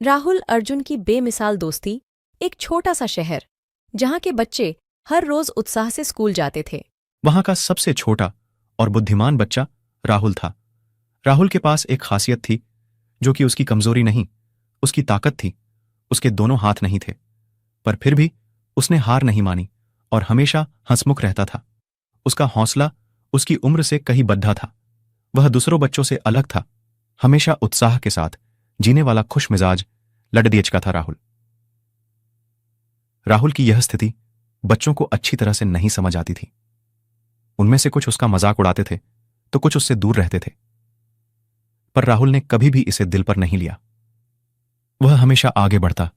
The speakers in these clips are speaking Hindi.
राहुल अर्जुन की बेमिसाल दोस्ती। एक छोटा सा शहर जहां के बच्चे हर रोज उत्साह से स्कूल जाते थे। वहां का सबसे छोटा और बुद्धिमान बच्चा राहुल था। राहुल के पास एक खासियत थी जो कि उसकी कमजोरी नहीं, उसकी ताकत थी। उसके दोनों हाथ नहीं थे, पर फिर भी उसने हार नहीं मानी और हमेशा हंसमुख रहता था। उसका हौसला उसकी उम्र से कहीं बद्धा था। वह दूसरों बच्चों से अलग था, हमेशा उत्साह के साथ जीने वाला खुश मिजाज लड़दियच का था राहुल। राहुल की यह स्थिति बच्चों को अच्छी तरह से नहीं समझ आती थी। उनमें से कुछ उसका मजाक उड़ाते थे तो कुछ उससे दूर रहते थे, पर राहुल ने कभी भी इसे दिल पर नहीं लिया। वह हमेशा आगे बढ़ता,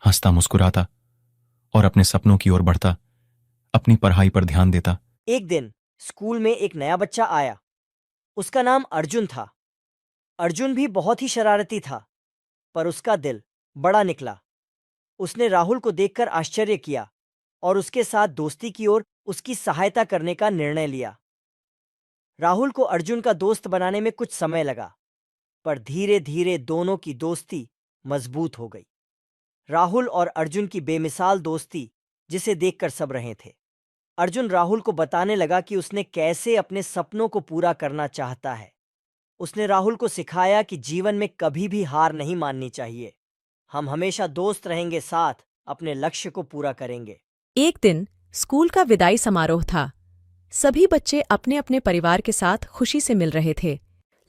हंसता मुस्कुराता और अपने सपनों की ओर बढ़ता, अपनी पढ़ाई पर ध्यान देता। एक दिन स्कूल में एक नया बच्चा आया। उसका नाम अर्जुन था। अर्जुन भी बहुत ही शरारती था, पर उसका दिल बड़ा निकला। उसने राहुल को देखकर आश्चर्य किया और उसके साथ दोस्ती की ओर उसकी सहायता करने का निर्णय लिया। राहुल को अर्जुन का दोस्त बनाने में कुछ समय लगा, पर धीरे धीरे दोनों की दोस्ती मजबूत हो गई। राहुल और अर्जुन की बेमिसाल दोस्ती जिसे देखकर सब रहे थे। अर्जुन राहुल को बताने लगा कि उसने कैसे अपने सपनों को पूरा करना चाहता है। उसने राहुल को सिखाया कि जीवन में कभी भी हार नहीं माननी चाहिए। हम हमेशा दोस्त रहेंगे, साथ अपने लक्ष्य को पूरा करेंगे। एक दिन स्कूल का विदाई समारोह था। सभी बच्चे अपने अपने परिवार के साथ खुशी से मिल रहे थे,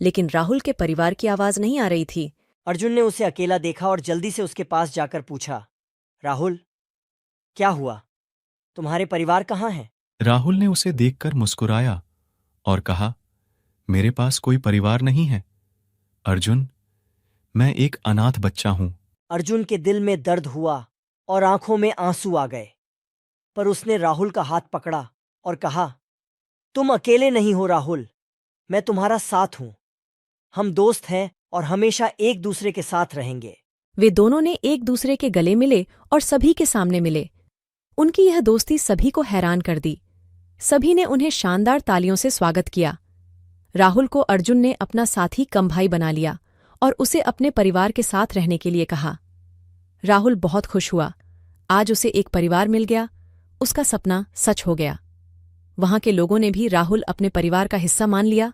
लेकिन राहुल के परिवार की आवाज नहीं आ रही थी। अर्जुन ने उसे अकेला देखा और जल्दी से उसके पास जाकर पूछा, राहुल, क्या हुआ? तुम्हारे परिवार कहाँ हैं? राहुल ने उसे देखकर मुस्कुराया और कहा, मेरे पास कोई परिवार नहीं है अर्जुन, मैं एक अनाथ बच्चा हूं। अर्जुन के दिल में दर्द हुआ और आंखों में आंसू आ गए, पर उसने राहुल का हाथ पकड़ा और कहा, तुम अकेले नहीं हो राहुल, मैं तुम्हारा साथ हूं। हम दोस्त हैं और हमेशा एक दूसरे के साथ रहेंगे। वे दोनों ने एक दूसरे के गले मिले और सभी के सामने मिले। उनकी यह दोस्ती सभी को हैरान कर दी। सभी ने उन्हें शानदार तालियों से स्वागत किया। राहुल को अर्जुन ने अपना साथी कम भाई बना लिया और उसे अपने परिवार के साथ रहने के लिए कहा। राहुल बहुत खुश हुआ। आज उसे एक परिवार मिल गया, उसका सपना सच हो गया। वहां के लोगों ने भी राहुल अपने परिवार का हिस्सा मान लिया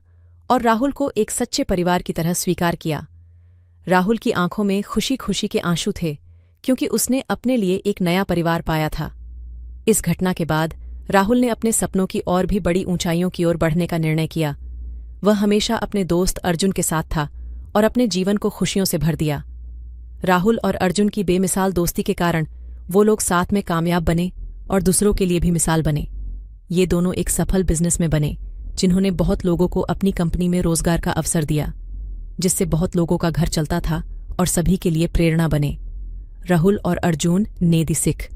और राहुल को एक सच्चे परिवार की तरह स्वीकार किया। राहुल की आंखों में खुशी खुशी के आंसू थे, क्योंकि उसने अपने लिए एक नया परिवार पाया था। इस घटना के बाद राहुल ने अपने सपनों की और भी बड़ी ऊंचाइयों की ओर बढ़ने का निर्णय किया। वह हमेशा अपने दोस्त अर्जुन के साथ था और अपने जीवन को खुशियों से भर दिया। राहुल और अर्जुन की बेमिसाल दोस्ती के कारण वो लोग साथ में कामयाब बने और दूसरों के लिए भी मिसाल बने। ये दोनों एक सफल बिजनेस में बने, जिन्होंने बहुत लोगों को अपनी कंपनी में रोजगार का अवसर दिया, जिससे बहुत लोगों का घर चलता था और सभी के लिए प्रेरणा बने। राहुल और अर्जुन ने दी सीख।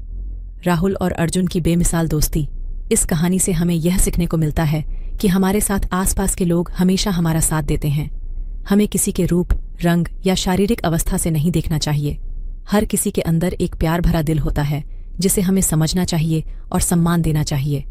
राहुल और अर्जुन की बेमिसाल दोस्ती। इस कहानी से हमें यह सीखने को मिलता है कि हमारे साथ आसपास के लोग हमेशा हमारा साथ देते हैं। हमें किसी के रूप, रंग या शारीरिक अवस्था से नहीं देखना चाहिए। हर किसी के अंदर एक प्यार भरा दिल होता है, जिसे हमें समझना चाहिए और सम्मान देना चाहिए।